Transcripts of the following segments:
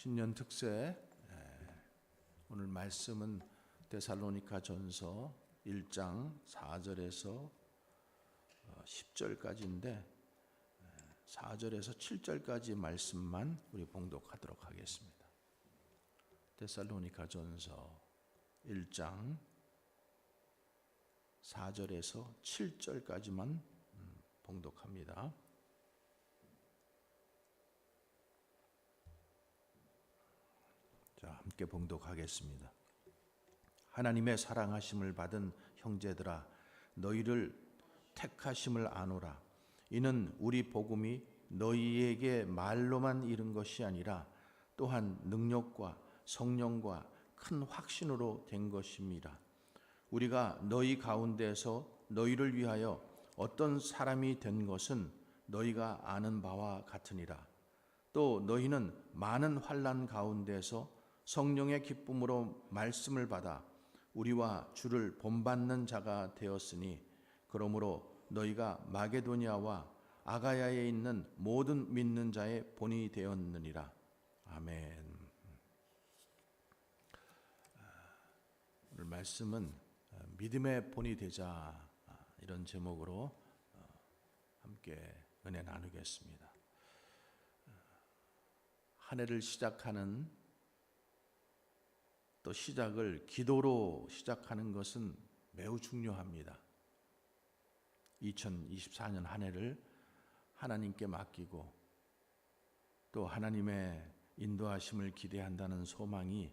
신년 특세 오늘 말씀은 데살로니가전서 1장 4절에서 10절까지인데 4절에서 7절까지 말씀만 우리 봉독하도록 하겠습니다. 데살로니가전서 1장 4절에서 7절까지만 봉독합니다. 자, 함께 봉독하겠습니다. 하나님의 사랑하심을 받은 형제들아, 너희를 택하심을 아노라. 이는 우리 복음이 너희에게 말로만 이른 것이 아니라 또한 능력과 성령과 큰 확신으로 된 것임이라. 우리가 너희 가운데서 너희를 위하여 어떤 사람이 된 것은 너희가 아는 바와 같으니라. 또 너희는 많은 환난 가운데서 성령의 기쁨으로 말씀을 받아 우리와 주를 본받는 자가 되었으니, 그러므로 너희가 마게도니아와 아가야에 있는 모든 믿는 자의 본이 되었느니라. 아멘. 오늘 말씀은 믿음의 본이 되자, 이런 제목으로 함께 은혜 나누겠습니다. 한 해를 시작하는 또 시작을 기도로 시작하는 것은 매우 중요합니다. 2024년 한 해를 하나님께 맡기고 또 하나님의 인도하심을 기대한다는 소망이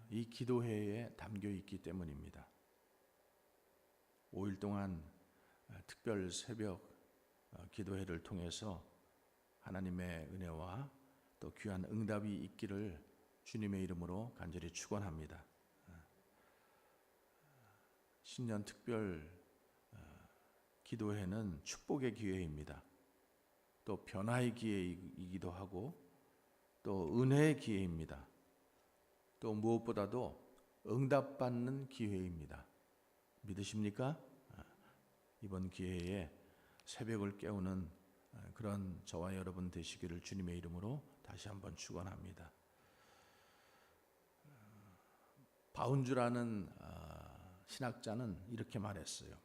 이 기도회에 담겨 있기 때문입니다. 5일 동안 특별 새벽 기도회를 통해서 하나님의 은혜와 또 귀한 응답이 있기를 주님의 이름으로 간절히 축원합니다. 신년 특별 기도회는 축복의 기회입니다. 또 변화의 기회이기도 하고 또 은혜의 기회입니다. 또 무엇보다도 응답받는 기회입니다. 믿으십니까? 이번 기회에 새벽을 깨우는 그런 저와 여러분 되시기를 주님의 이름으로 다시 한번 축원합니다. 바운주라는 신학자는 이렇게 말했어요.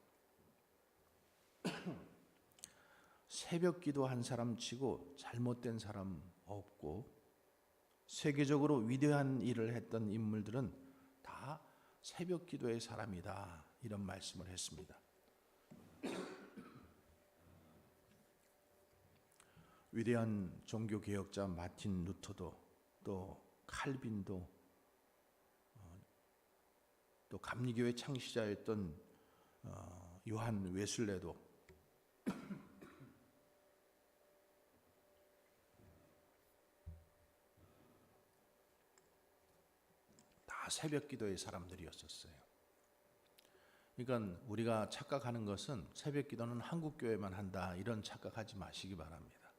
새벽 기도한 사람 치고 잘못된 사람 없고, 세계적으로 위대한 일을 했던 인물들은 다 새벽 기도의 사람이다, 이런 말씀을 했습니다. 위대한 종교개혁자 마틴 루터도, 또 칼빈도, 또 감리교회 창시자였던 요한 웨슬레도 다 새벽 기도의 사람들이었었어요. 그러니까 우리가 착각하는 것은 새벽 기도는 한국 교회만 한다, 이런 착각하지 마시기 바랍니다.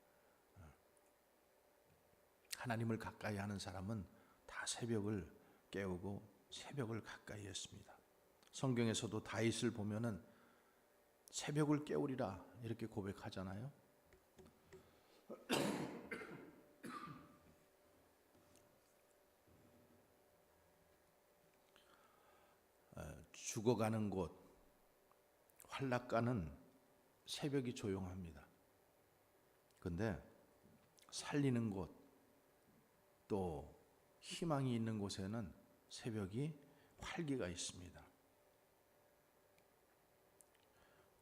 하나님을 가까이 하는 사람은 다 새벽을 깨우고 새벽을 가까이 했습니다. 성경에서도 다윗을 보면은 새벽을 깨우리라 이렇게 고백하잖아요. 죽어가는 곳, 환락가는 새벽이 조용합니다. 그런데 살리는 곳, 또 희망이 있는 곳에는 새벽이 활기가 있습니다.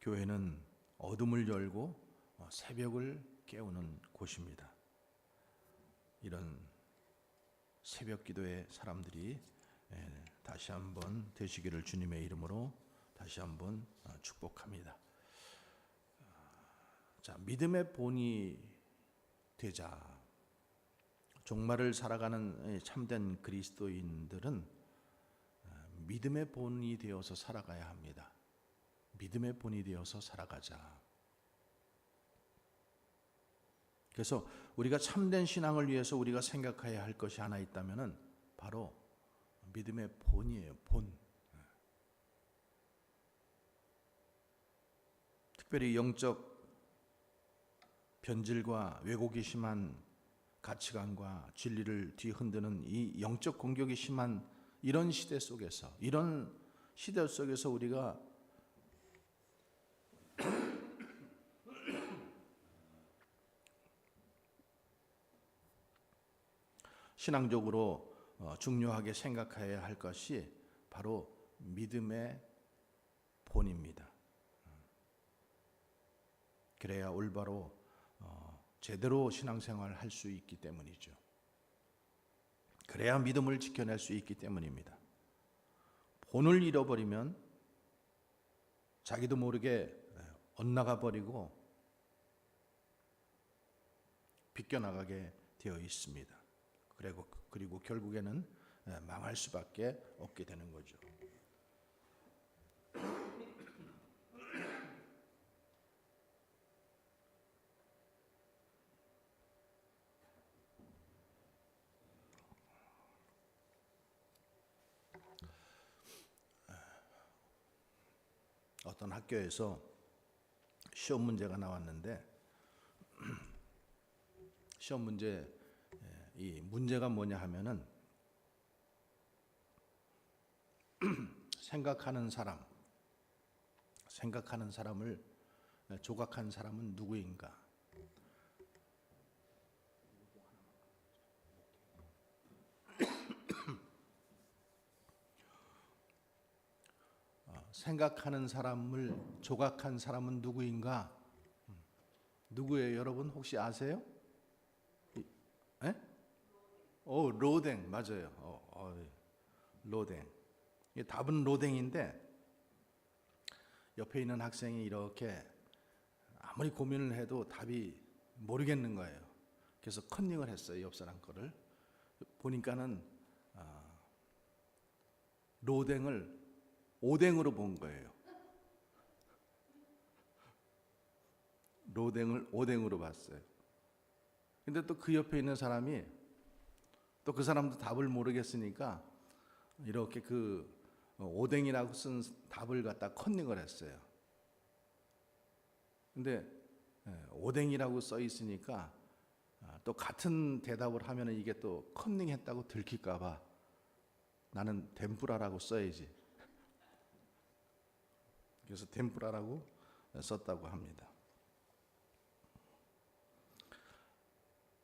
교회는 어둠을 열고 새벽을 깨우는 곳입니다. 이런 새벽 기도의 사람들이 다시 한번 되시기를 주님의 이름으로 다시 한번 축복합니다. 자, 믿음의 본이 되자. 종말을 살아가는 참된 그리스도인들은 믿음의 본이 되어서 살아가야 합니다. 믿음의 본이 되어서 살아가자. 그래서 우리가 참된 신앙을 위해서 우리가 생각해야 할 것이 하나 있다면은 바로 믿음의 본이에요. 본. 특별히 영적 변질과 왜곡이 심한 가치관과 진리를 뒤흔드는 이 영적 공격이 심한 이런 시대 속에서 우리가 신앙적으로 중요하게 생각해야 할 것이 바로 믿음의 본입니다. 그래야 올바로 제대로 신앙생활을 할 수 있기 때문이죠. 그래야 믿음을 지켜낼 수 있기 때문입니다. 본을 잃어버리면 자기도 모르게 엇나가 버리고 비껴나가게 되어 있습니다. 그리고 결국에는 망할 수밖에 없게 되는 거죠. 어떤 학교에서 시험 문제가 나왔는데 시험 문제 이 문제가 뭐냐 하면은 생각하는 사람을 조각한 사람은 누구인가? 생각하는 사람을 조각한 사람은 누구인가? 누구예요, 여러분? 혹시 아세요? 로댕 맞아요. 로댕. 답은 로댕인데 옆에 있는 학생이 이렇게 아무리 고민을 해도 답이 모르겠는 거예요. 그래서 컨닝을 했어요, 옆 사람 거를. 보니까는 로댕을 오뎅으로 본 거예요. 로댕을 오뎅으로 봤어요. 근데 또 그 옆에 있는 사람이 또 그 사람도 답을 모르겠으니까 이렇게 그 오뎅이라고 쓴 답을 갖다 컨닝을 했어요. 근데 오뎅이라고 써 있으니까 또 같은 대답을 하면 이게 또 컨닝했다고 들킬까 봐 나는 덴푸라라고 써야지. 그래서 덴푸라라고 썼다고 합니다.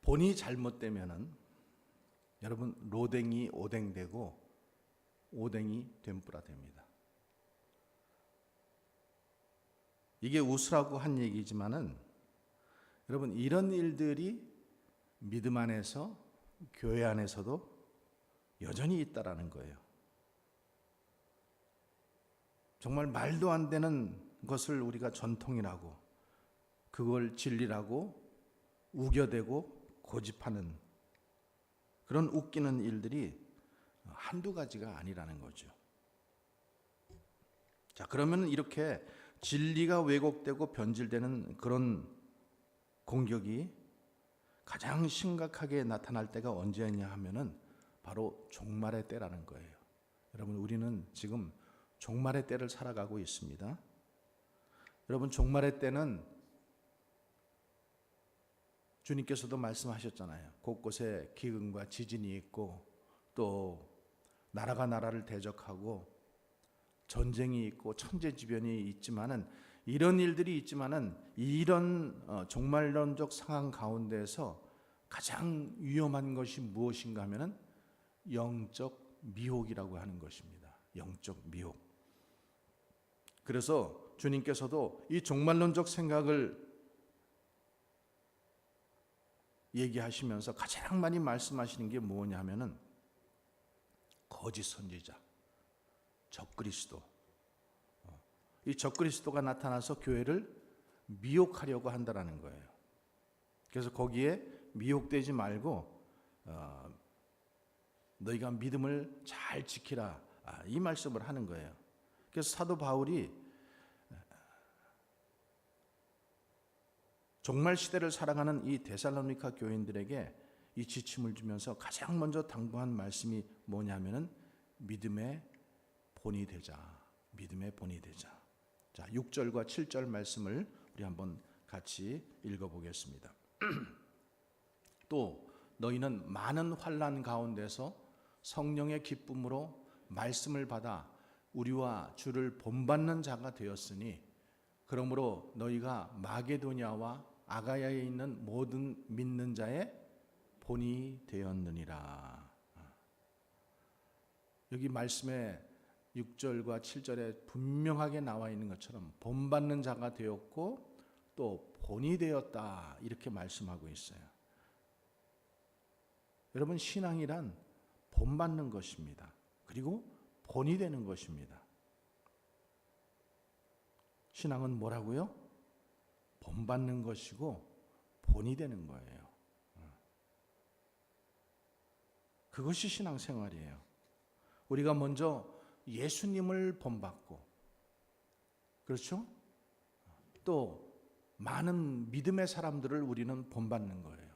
본이 잘못되면은 여러분 로댕이 오뎅 되고 오뎅이 덴푸라 됩니다. 이게 웃으라고 한 얘기지만은 여러분 이런 일들이 믿음 안에서 교회 안에서도 여전히 있다라는 거예요. 정말 말도 안 되는 것을 우리가 전통이라고 그걸 진리라고 우겨대고 고집하는 그런 웃기는 일들이 한두 가지가 아니라는 거죠. 자, 그러면 이렇게 진리가 왜곡되고 변질되는 그런 공격이 가장 심각하게 나타날 때가 언제냐 하면은 바로 종말의 때라는 거예요. 여러분, 우리는 지금 종말의 때를 살아가고 있습니다. 여러분, 종말의 때는 주님께서도 말씀하셨잖아요. 곳곳에 기근과 지진이 있고 또 나라가 나라를 대적하고 전쟁이 있고 천재지변이 있지만은 이런 일들이 있지만은 이런 종말론적 상황 가운데에서 가장 위험한 것이 무엇인가 하면은 영적 미혹이라고 하는 것입니다. 영적 미혹. 그래서 주님께서도 이 종말론적 생각을 얘기하시면서 가장 많이 말씀하시는 게 뭐냐 하면은 거짓 선지자, 적그리스도. 이 적그리스도가 나타나서 교회를 미혹하려고 한다라는 거예요. 그래서 거기에 미혹되지 말고 너희가 믿음을 잘 지키라, 이 말씀을 하는 거예요. 그래서 사도 바울이 종말 시대를 살아가는 이 데살로니가 교인들에게 이 지침을 주면서 가장 먼저 당부한 말씀이 뭐냐면은 믿음의 본이 되자. 믿음의 본이 되자. 자, 6절과 7절 말씀을 우리 한번 같이 읽어보겠습니다. 또 너희는 많은 환난 가운데서 성령의 기쁨으로 말씀을 받아 우리와 주를 본받는 자가 되었으니 그러므로 너희가 마게도냐와 아가야에 있는 모든 믿는 자의 본이 되었느니라. 여기 말씀에 6절과 7절에 분명하게 나와 있는 것처럼 본받는 자가 되었고 또 본이 되었다 이렇게 말씀하고 있어요. 여러분, 신앙이란 본받는 것입니다. 그리고 본이 되는 것입니다. 신앙은 뭐라고요? 본받는 것이고 본이 되는 거예요. 그것이 신앙생활이에요. 우리가 먼저 예수님을 본받고, 그렇죠? 또 많은 믿음의 사람들을 우리는 본받는 거예요.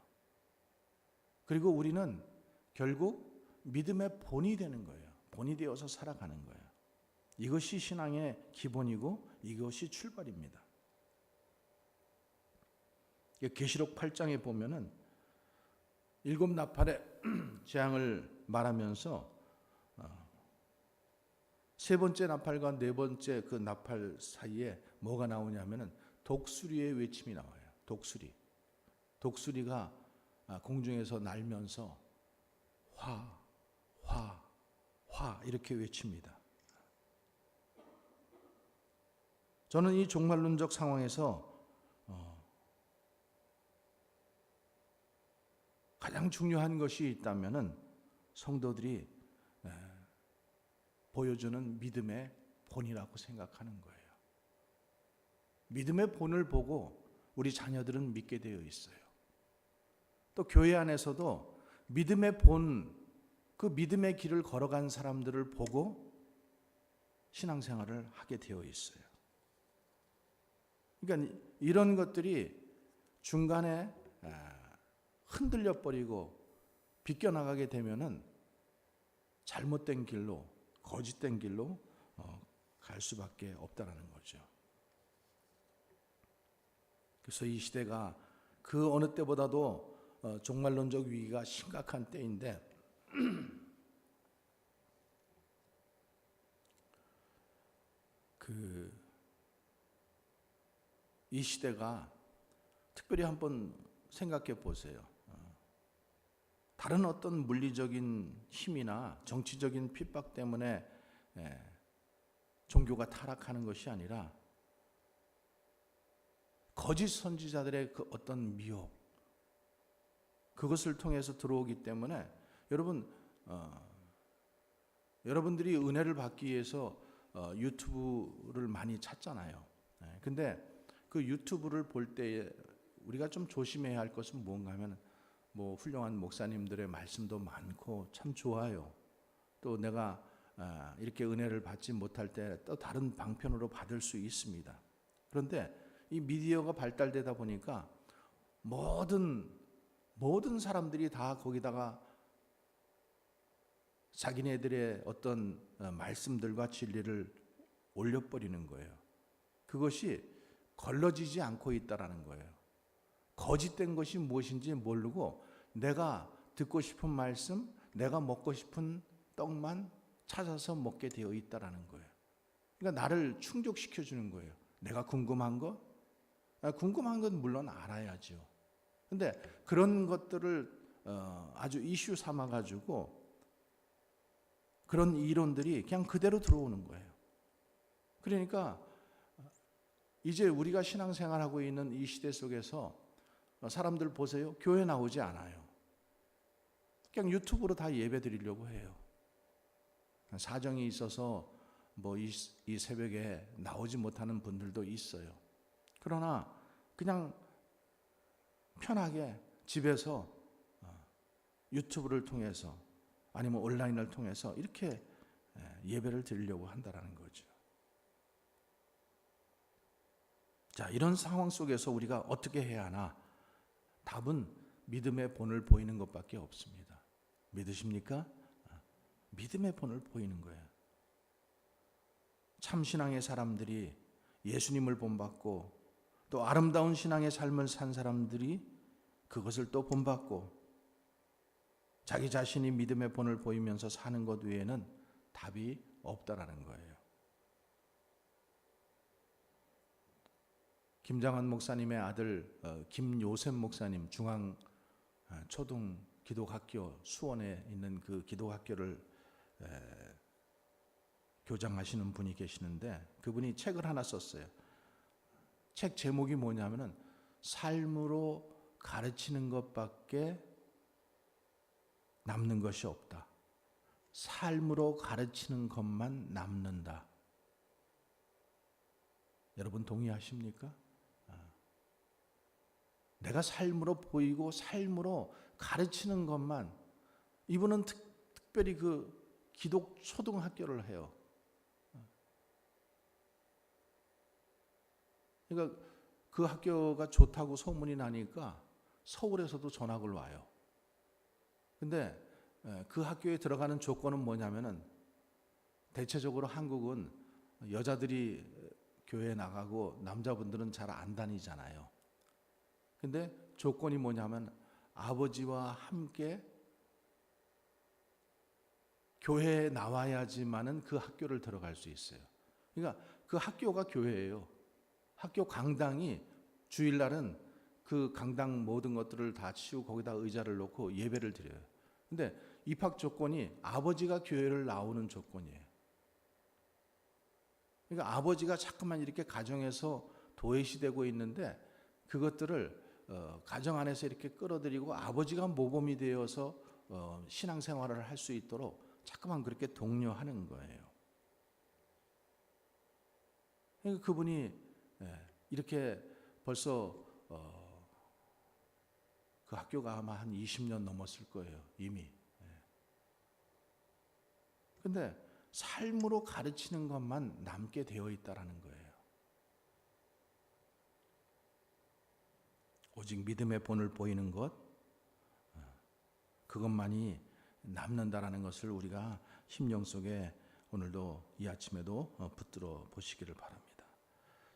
그리고 우리는 결국 믿음의 본이 되는 거예요. 본이 되어서 살아가는 거예요. 이것이 신앙의 기본이고 이것이 출발입니다. 계시록 8장에 보면은 7 나팔의 재앙을 말하면서 세 번째 나팔과 네 번째 그 나팔 사이에 뭐가 나오냐면은 독수리의 외침이 나와요. 독수리가 공중에서 날면서 화 이렇게 외칩니다. 저는 이 종말론적 상황에서 가장 중요한 것이 있다면은 성도들이 보여주는 믿음의 본이라고 생각하는 거예요. 믿음의 본을 보고 우리 자녀들은 믿게 되어 있어요. 또 교회 안에서도 믿음의 본, 그 믿음의 길을 걸어간 사람들을 보고 신앙생활을 하게 되어 있어요. 그러니까 이런 것들이 중간에 흔들려 버리고 비껴나가게 되면은 잘못된 길로, 거짓된 길로 갈 수밖에 없다라는 거죠. 그래서 이 시대가 그 어느 때보다도 종말론적 위기가 심각한 때인데 이 시대가 특별히 한번 생각해 보세요. 다른 어떤 물리적인 힘이나 정치적인 핍박 때문에 종교가 타락하는 것이 아니라 거짓 선지자들의 그 어떤 미혹, 그것을 통해서 들어오기 때문에 여러분들이 은혜를 받기 위해서 유튜브를 많이 찾잖아요. 근데 그 유튜브를 볼 때에 우리가 좀 조심해야 할 것은 뭔가 하면 훌륭한 목사님들의 말씀도 많고 참 좋아요. 또 내가 이렇게 은혜를 받지 못할 때 또 다른 방편으로 받을 수 있습니다. 그런데 이 미디어가 발달되다 보니까 모든 사람들이 다 거기다가 자기네들의 어떤 말씀들과 진리를 올려버리는 거예요. 그것이 걸러지지 않고 있다라는 거예요. 거짓된 것이 무엇인지 모르고 내가 듣고 싶은 말씀, 내가 먹고 싶은 떡만 찾아서 먹게 되어 있다라는 거예요. 그러니까 나를 충족시켜 주는 거예요. 내가 궁금한 것? 궁금한 건 물론 알아야죠. 근데 그런 것들을 아주 이슈 삼아가지고 그런 이론들이 그냥 그대로 들어오는 거예요. 그러니까 이제 우리가 신앙생활하고 있는 이 시대 속에서 사람들 보세요. 교회 나오지 않아요. 그냥 유튜브로 다 예배 드리려고 해요. 사정이 있어서 이 새벽에 나오지 못하는 분들도 있어요. 그러나 그냥 편하게 집에서 유튜브를 통해서 아니면 온라인을 통해서 이렇게 예배를 드리려고 한다라는 거죠. 자, 이런 상황 속에서 우리가 어떻게 해야 하나? 답은 믿음의 본을 보이는 것밖에 없습니다. 믿으십니까? 믿음의 본을 보이는 거예요. 참신앙의 사람들이 예수님을 본받고 또 아름다운 신앙의 삶을 산 사람들이 그것을 또 본받고 자기 자신이 믿음의 본을 보이면서 사는 것 외에는 답이 없다라는 거예요. 김장한 목사님의 아들 김요셉 목사님, 중앙 초등 기독학교 수원에 있는 그 기독학교를 교장하시는 분이 계시는데, 그분이 책을 하나 썼어요. 책 제목이 뭐냐면은 삶으로 가르치는 것밖에 남는 것이 없다. 삶으로 가르치는 것만 남는다. 여러분 동의하십니까? 내가 삶으로 보이고 삶으로 가르치는 것만. 이분은 특별히 그 기독 초등학교를 해요. 그러니까 그 학교가 좋다고 소문이 나니까 서울에서도 전학을 와요. 근데 그 학교에 들어가는 조건은 뭐냐면은, 대체적으로 한국은 여자들이 교회에 나가고 남자분들은 잘 안 다니잖아요. 근데 조건이 뭐냐면 아버지와 함께 교회에 나와야지만은 그 학교를 들어갈 수 있어요. 그러니까 그 학교가 교회예요. 학교 강당이 주일날은 그 강당 모든 것들을 다 치우고 거기다 의자를 놓고 예배를 드려요. 근데 입학 조건이 아버지가 교회를 나오는 조건이에요. 그러니까 아버지가 자꾸만 이렇게 가정에서 도외시되고 있는데, 그것들을 가정 안에서 이렇게 끌어들이고 아버지가 모범이 되어서 신앙생활을 할 수 있도록 자꾸만 그렇게 독려하는 거예요. 그러니까 그분이 이렇게 벌써 그 학교가 아마 한 20년 넘었을 거예요, 이미. 근데 삶으로 가르치는 것만 남게 되어 있다라는 거예요. 오직 믿음의 본을 보이는 것, 그것만이 남는다라는 것을 우리가 심령 속에 오늘도 이 아침에도 붙들어 보시기를 바랍니다.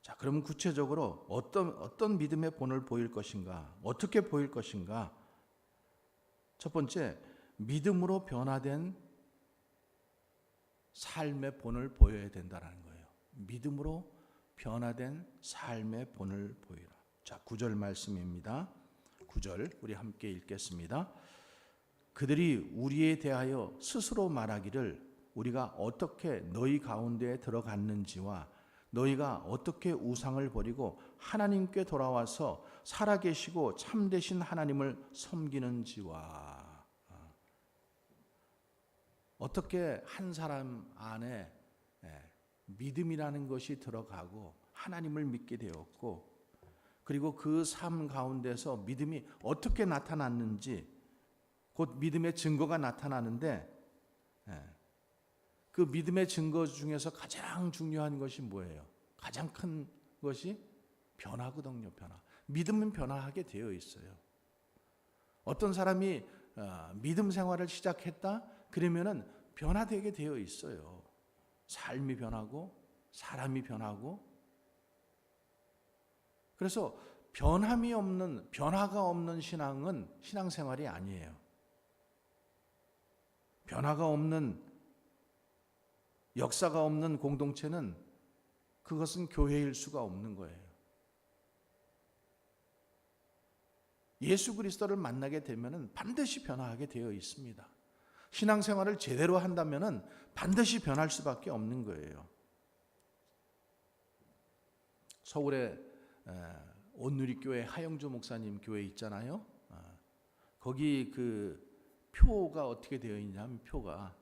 자, 그럼 구체적으로 어떤 믿음의 본을 보일 것인가? 어떻게 보일 것인가? 첫 번째, 믿음으로 변화된 삶의 본을 보여야 된다는 거예요. 믿음으로 변화된 삶의 본을 보이라. 자, 9절 말씀입니다. 9절 우리 함께 읽겠습니다. 그들이 우리에 대하여 스스로 말하기를 우리가 어떻게 너희 가운데에 들어갔는지와 너희가 어떻게 우상을 버리고 하나님께 돌아와서 살아계시고 참되신 하나님을 섬기는지와. 어떻게 한 사람 안에 믿음이라는 것이 들어가고 하나님을 믿게 되었고, 그리고 그 삶 가운데서 믿음이 어떻게 나타났는지, 곧 믿음의 증거가 나타나는데, 그 믿음의 증거 중에서 가장 중요한 것이 뭐예요? 가장 큰 것이 변화거든요. 변화. 믿음은 변화하게 되어 있어요. 어떤 사람이 믿음 생활을 시작했다 그러면은 변화되게 되어 있어요. 삶이 변하고 사람이 변하고. 그래서 변화가 없는 신앙은 신앙생활이 아니에요. 변화가 없는, 역사가 없는 공동체는 그것은 교회일 수가 없는 거예요. 예수 그리스도를 만나게 되면은 반드시 변화하게 되어 있습니다. 신앙생활을 제대로 한다면은 반드시 변할 수밖에 없는 거예요. 서울에 온누리교회 하영주 목사님 교회 있잖아요. 거기 그 표가 어떻게 되어 있냐면, 표가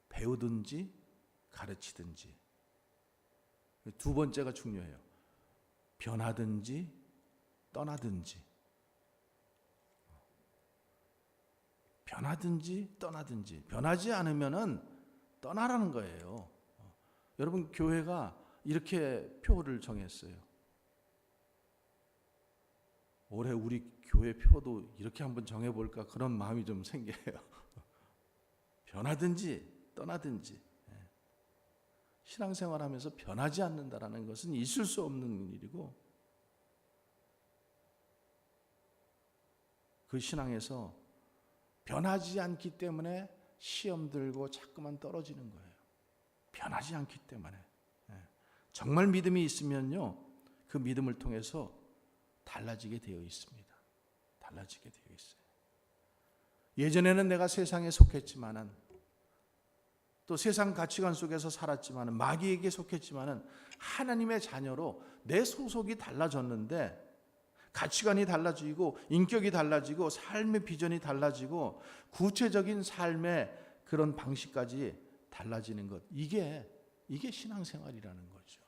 배우든지 가르치든지. 두 번째가 중요해요. 변하든지 떠나든지. 변하든지 떠나든지. 변하지 않으면은 떠나라는 거예요. 여러분, 교회가 이렇게 표를 정했어요. 올해 우리 교회 표도 이렇게 한번 정해볼까, 그런 마음이 좀 생겨요. 변하든지 떠나든지. 신앙생활하면서 변하지 않는다라는 것은 있을 수 없는 일이고, 그 신앙에서 변하지 않기 때문에 시험 들고 자꾸만 떨어지는 거예요. 변하지 않기 때문에. 정말 믿음이 있으면요, 그 믿음을 통해서 달라지게 되어 있습니다. 달라지게 되어 있어요. 예전에는 내가 세상에 속했지만은, 또 세상 가치관 속에서 살았지만은, 마귀에게 속했지만은, 하나님의 자녀로 내 소속이 달라졌는데, 가치관이 달라지고 인격이 달라지고 삶의 비전이 달라지고 구체적인 삶의 그런 방식까지 달라지는 것, 이게 신앙생활이라는 거죠.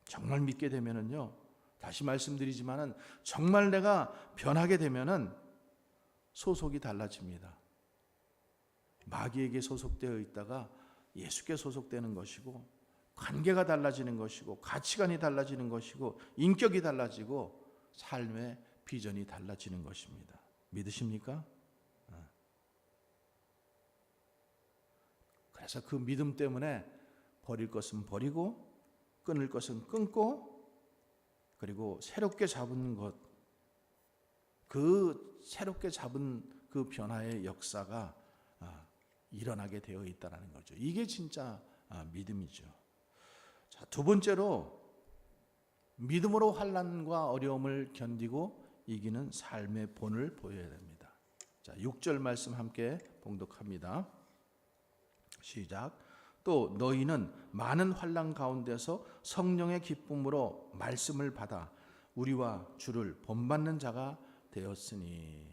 정말 믿게 되면은요, 다시 말씀드리지만은 정말 내가 변하게 되면은 소속이 달라집니다. 마귀에게 소속되어 있다가 예수께 소속되는 것이고, 관계가 달라지는 것이고, 가치관이 달라지는 것이고, 인격이 달라지고, 삶의 비전이 달라지는 것입니다. 믿으십니까? 그래서 그 믿음 때문에 버릴 것은 버리고, 끊을 것은 끊고, 그리고 새롭게 잡은 것, 그 새롭게 잡은 그 변화의 역사가 일어나게 되어 있다는 거죠. 이게 진짜 믿음이죠. 자, 두 번째로 믿음으로 환난과 어려움을 견디고 이기는 삶의 본을 보여야 됩니다. 자, 6절 말씀 함께 봉독합니다. 시작. 또 너희는 많은 환난 가운데서 성령의 기쁨으로 말씀을 받아 우리와 주를 본받는 자가 되었으니.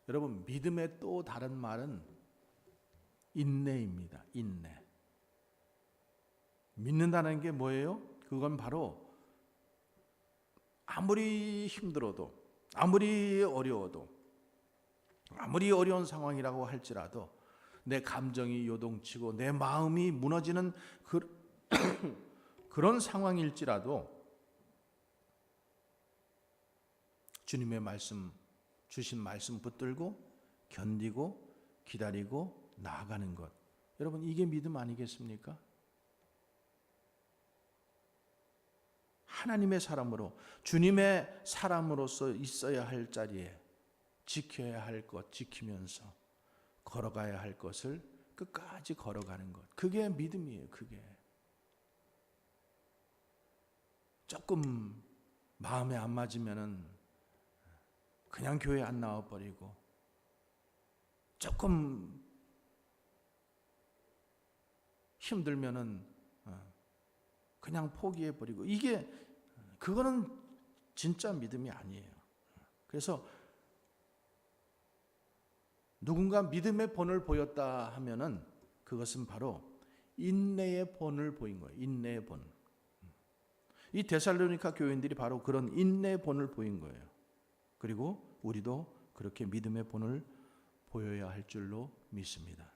여러분, 믿음의 또 다른 말은 인내입니다. 인내. 믿는다는 게 뭐예요? 그건 바로 아무리 힘들어도, 아무리 어려워도, 아무리 어려운 상황이라고 할지라도, 내 감정이 요동치고 내 마음이 무너지는 그런 상황일지라도 주님의 말씀, 주신 말씀 붙들고 견디고 기다리고 나아가는 것, 여러분, 이게 믿음 아니겠습니까? 하나님의 사람으로, 주님의 사람으로서 있어야 할 자리에 지켜야 할 것 지키면서 걸어가야 할 것을 끝까지 걸어가는 것, 그게 믿음이에요. 그게 조금 마음에 안 맞으면은 그냥 교회 안 나와버리고, 조금 힘들면은 그냥 포기해버리고, 그거는 진짜 믿음이 아니에요. 그래서 누군가 믿음의 본을 보였다 하면은 그것은 바로 인내의 본을 보인 거예요. 인내의 본. 이 데살로니가 교인들이 바로 그런 인내의 본을 보인 거예요. 그리고 우리도 그렇게 믿음의 본을 보여야 할 줄로 믿습니다.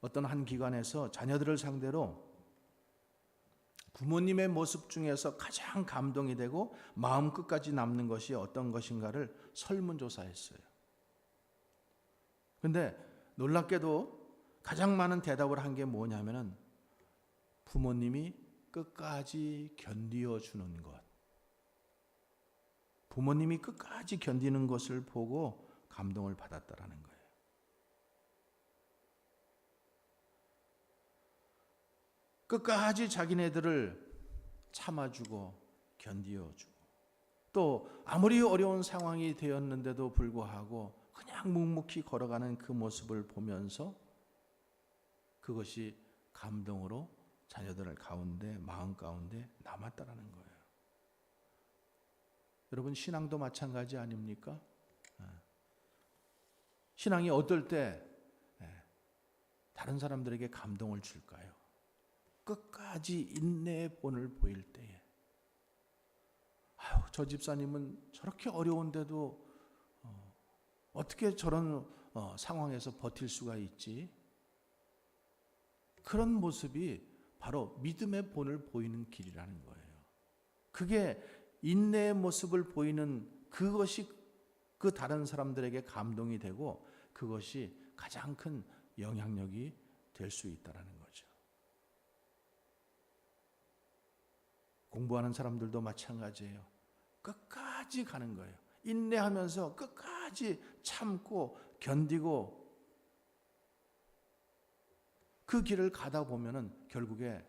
어떤 한 기관에서 자녀들을 상대로 부모님의 모습 중에서 가장 감동이 되고 마음 끝까지 남는 것이 어떤 것인가를 설문조사했어요. 그런데 놀랍게도 가장 많은 대답을 한 게 뭐냐면은 부모님이 끝까지 견디어주는 것. 부모님이 끝까지 견디는 것을 보고 감동을 받았다라는 거예요. 끝까지 자기네들을 참아주고 견디어주고, 또 아무리 어려운 상황이 되었는데도 불구하고 그냥 묵묵히 걸어가는 그 모습을 보면서 그것이 감동으로 자녀들 가운데, 마음 가운데 남았다라는 거예요. 여러분, 신앙도 마찬가지 아닙니까? 신앙이 어떨 때 다른 사람들에게 감동을 줄까요? 끝까지 인내의 본을 보일 때에, 저 집사님은 저렇게 어려운데도 어떻게 저런 상황에서 버틸 수가 있지? 그런 모습이 바로 믿음의 본을 보이는 길이라는 거예요. 그게 인내의 모습을 보이는 그것이 그 다른 사람들에게 감동이 되고 그것이 가장 큰 영향력이 될 수 있다는 거죠. 공부하는 사람들도 마찬가지예요. 끝까지 가는 거예요. 인내하면서 끝까지 참고 견디고 그 길을 가다 보면은 결국에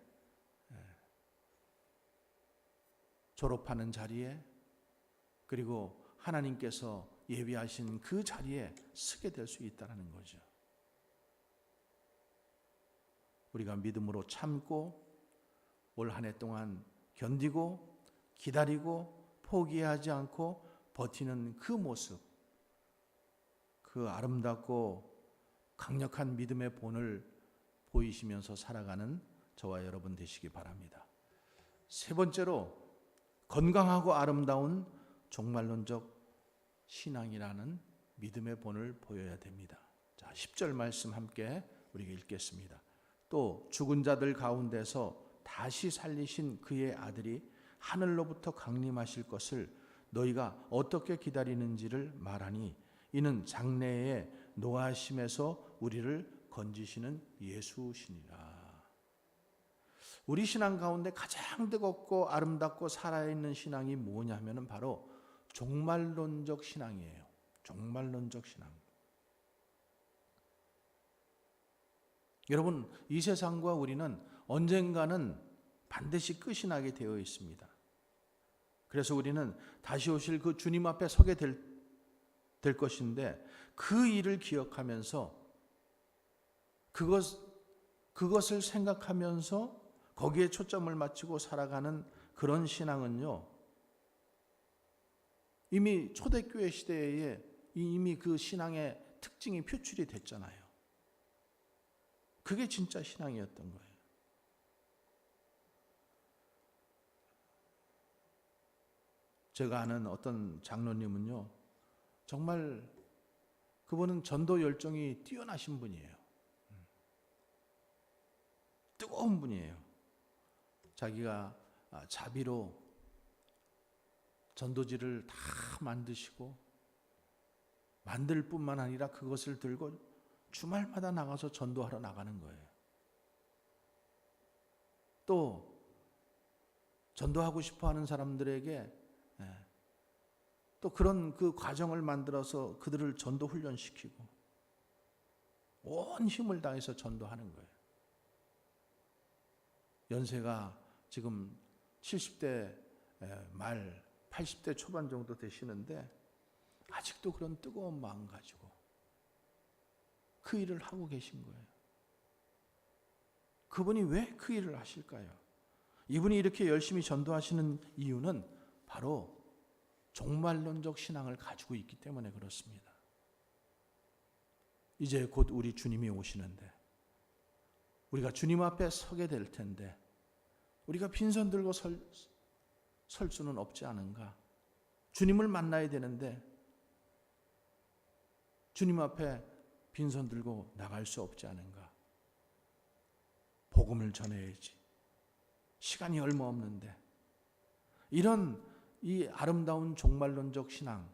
졸업하는 자리에, 그리고 하나님께서 예비하신 그 자리에 서게 될 수 있다는 거죠. 우리가 믿음으로 참고 올 한 해 동안 견디고 기다리고 포기하지 않고 버티는 그 모습, 그 아름답고 강력한 믿음의 본을 보이시면서 살아가는 저와 여러분 되시기 바랍니다. 세 번째로, 건강하고 아름다운 종말론적 신앙이라는 믿음의 본을 보여야 됩니다. 자, 10절 말씀 함께 우리가 읽겠습니다. 또 죽은 자들 가운데서 다시 살리신 그의 아들이 하늘로부터 강림하실 것을 너희가 어떻게 기다리는지를 말하니 이는 장래의 노하심에서 우리를 건지시는 예수시니라. 우리 신앙 가운데 가장 뜨겁고 아름답고 살아있는 신앙이 뭐냐면은 바로 종말론적 신앙이에요. 종말론적 신앙. 여러분, 이 세상과 우리는 언젠가는 반드시 끝이 나게 되어 있습니다. 그래서 우리는 다시 오실 그 주님 앞에 서게 될 것인데, 그 일을 기억하면서 그것을 생각하면서 거기에 초점을 맞추고 살아가는 그런 신앙은요, 이미 초대교회 시대에 이미 그 신앙의 특징이 표출이 됐잖아요. 그게 진짜 신앙이었던 거예요. 제가 아는 어떤 장로님은요, 정말 그분은 전도 열정이 뛰어나신 분이에요. 뜨거운 분이에요. 자기가 자비로 전도지를 다 만드시고, 만들 뿐만 아니라 그것을 들고 주말마다 나가서 전도하러 나가는 거예요. 또 전도하고 싶어하는 사람들에게 또 그런 그 과정을 만들어서 그들을 전도 훈련시키고 온 힘을 다해서 전도하는 거예요. 연세가 지금 70대 말 80대 초반 정도 되시는데 아직도 그런 뜨거운 마음 가지고 그 일을 하고 계신 거예요. 그분이 왜 그 일을 하실까요? 이분이 이렇게 열심히 전도하시는 이유는 바로 종말론적 신앙을 가지고 있기 때문에 그렇습니다. 이제 곧 우리 주님이 오시는데 우리가 주님 앞에 서게 될 텐데 우리가 빈손 들고 설 수는 없지 않은가? 주님을 만나야 되는데 주님 앞에 빈손 들고 나갈 수 없지 않은가? 복음을 전해야지. 시간이 얼마 없는데. 이런 이 아름다운 종말론적 신앙,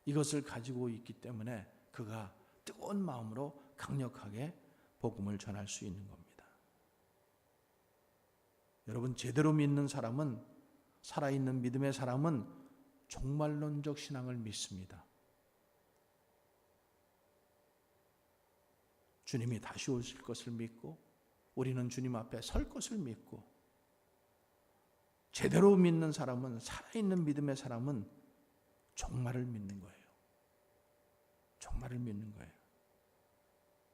이것을 가지고 있기 때문에 그가 뜨거운 마음으로 강력하게 복음을 전할 수 있는 겁니다. 여러분, 제대로 믿는 사람은, 살아있는 믿음의 사람은 종말론적 신앙을 믿습니다. 주님이 다시 오실 것을 믿고 우리는 주님 앞에 설 것을 믿고, 제대로 믿는 사람은, 살아있는 믿음의 사람은 종말을 믿는 거예요. 종말을 믿는 거예요.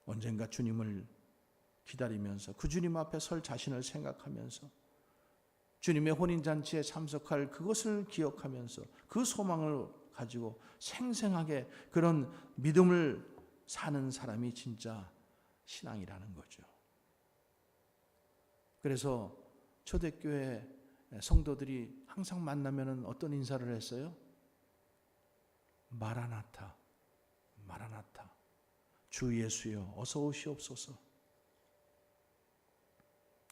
언젠가 주님을 기다리면서 그 주님 앞에 설 자신을 생각하면서 주님의 혼인잔치에 참석할 그것을 기억하면서 그 소망을 가지고 생생하게 그런 믿음을 사는 사람이 진짜 신앙이라는 거죠. 그래서 초대교회 성도들이 항상 만나면은 어떤 인사를 했어요? 마라나타, 마라나타. 주 예수여, 어서 오시옵소서.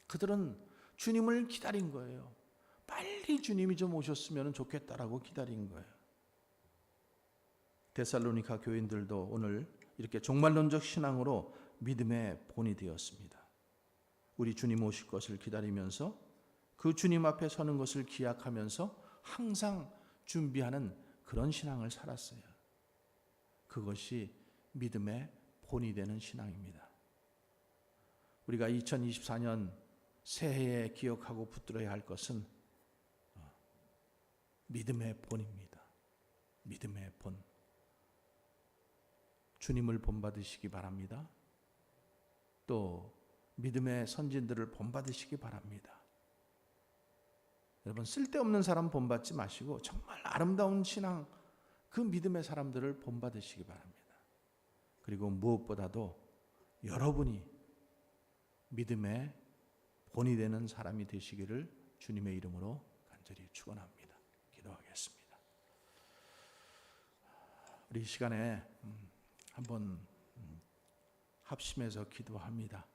그들은 주님을 기다린 거예요. 빨리 주님이 좀 오셨으면 좋겠다라고 기다린 거예요. 데살로니가 교인들도 오늘 이렇게 종말론적 신앙으로 믿음의 본이 되었습니다. 우리 주님 오실 것을 기다리면서 그 주님 앞에 서는 것을 기약하면서 항상 준비하는 그런 신앙을 살았어요. 그것이 믿음의 본이 되는 신앙입니다. 우리가 2024년 새해에 기억하고 붙들어야 할 것은 믿음의 본입니다. 믿음의 본. 주님을 본받으시기 바랍니다. 또 믿음의 선진들을 본받으시기 바랍니다. 여러분, 쓸데없는 사람 본받지 마시고 정말 아름다운 신앙, 그 믿음의 사람들을 본받으시기 바랍니다. 그리고 무엇보다도 여러분이 믿음의 본이 되는 사람이 되시기를 주님의 이름으로 간절히 축원합니다. 기도하겠습니다. 우리 이 시간에 한번 합심해서 기도합니다.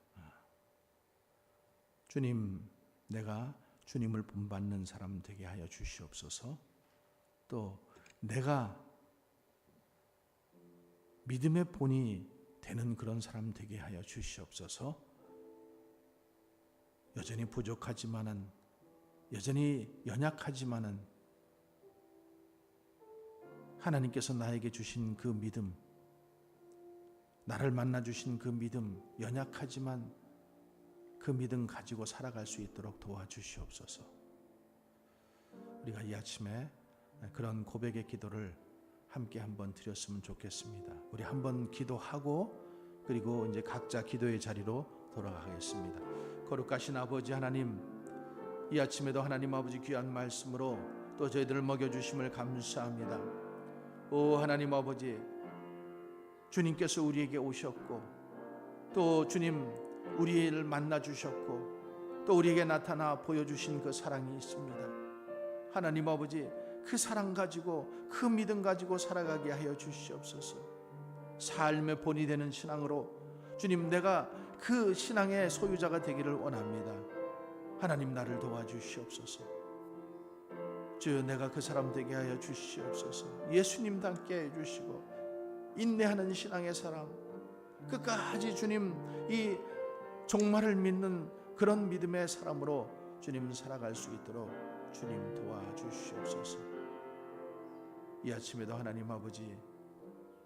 주님, 내가 주님을 본받는 사람 되게 하여 주시옵소서. 또 내가 믿음의 본이 되는 그런 사람 되게 하여 주시옵소서. 여전히 부족하지만은, 여전히 연약하지만은 하나님께서 나에게 주신 그 믿음, 나를 만나 주신 그 믿음, 연약하지만 그 믿음 가지고 살아갈 수 있도록 도와주시옵소서. 우리가 이 아침에 그런 고백의 기도를 함께 한번 드렸으면 좋겠습니다. 우리 한번 기도하고 그리고 이제 각자 기도의 자리로 돌아가겠습니다. 거룩하신 아버지 하나님, 이 아침에도 하나님 아버지 귀한 말씀으로 또 저희들을 먹여주심을 감사합니다. 오 하나님 아버지, 주님께서 우리에게 오셨고 또 주님 우리를 만나 주셨고 또 우리에게 나타나 보여주신 그 사랑이 있습니다. 하나님 아버지, 그 사랑 가지고 그 믿음 가지고 살아가게 하여 주시옵소서. 삶의 본이 되는 신앙으로 주님, 내가 그 신앙의 소유자가 되기를 원합니다. 하나님, 나를 도와주시옵소서. 주여, 내가 그 사람 되게 하여 주시옵소서. 예수님 닮게 해주시고 인내하는 신앙의 사람, 끝까지 주님 이 종말을 믿는 그런 믿음의 사람으로 주님 살아갈 수 있도록 주님 도와주시옵소서. 이 아침에도 하나님 아버지,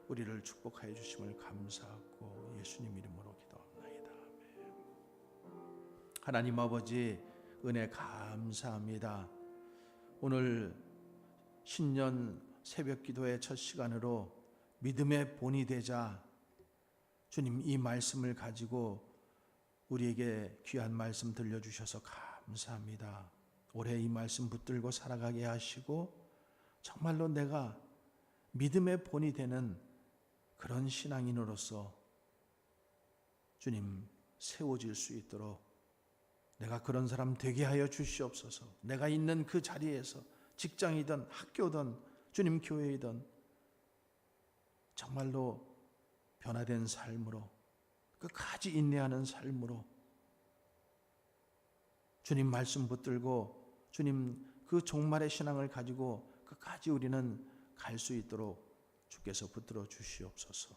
우리를 축복하여 주심을 감사하고 예수님 이름으로 기도합니다. 아멘. 하나님 아버지, 은혜 감사합니다. 오늘 신년 새벽 기도의 첫 시간으로 믿음의 본이 되자 주님 이 말씀을 가지고 우리에게 귀한 말씀 들려주셔서 감사합니다. 올해 이 말씀 붙들고 살아가게 하시고 정말로 내가 믿음의 본이 되는 그런 신앙인으로서 주님 세워질 수 있도록 내가 그런 사람 되게 하여 주시옵소서. 내가 있는 그 자리에서 직장이든 학교든 주님 교회이든 정말로 변화된 삶으로 끝까지 인내하는 삶으로 주님 말씀 붙들고 주님 그 종말의 신앙을 가지고 끝까지 우리는 갈 수 있도록 주께서 붙들어 주시옵소서.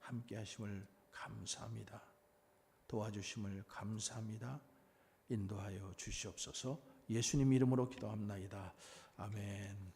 함께 하심을 감사합니다. 도와주심을 감사합니다. 인도하여 주시옵소서. 예수님 이름으로 기도합나이다. 아멘.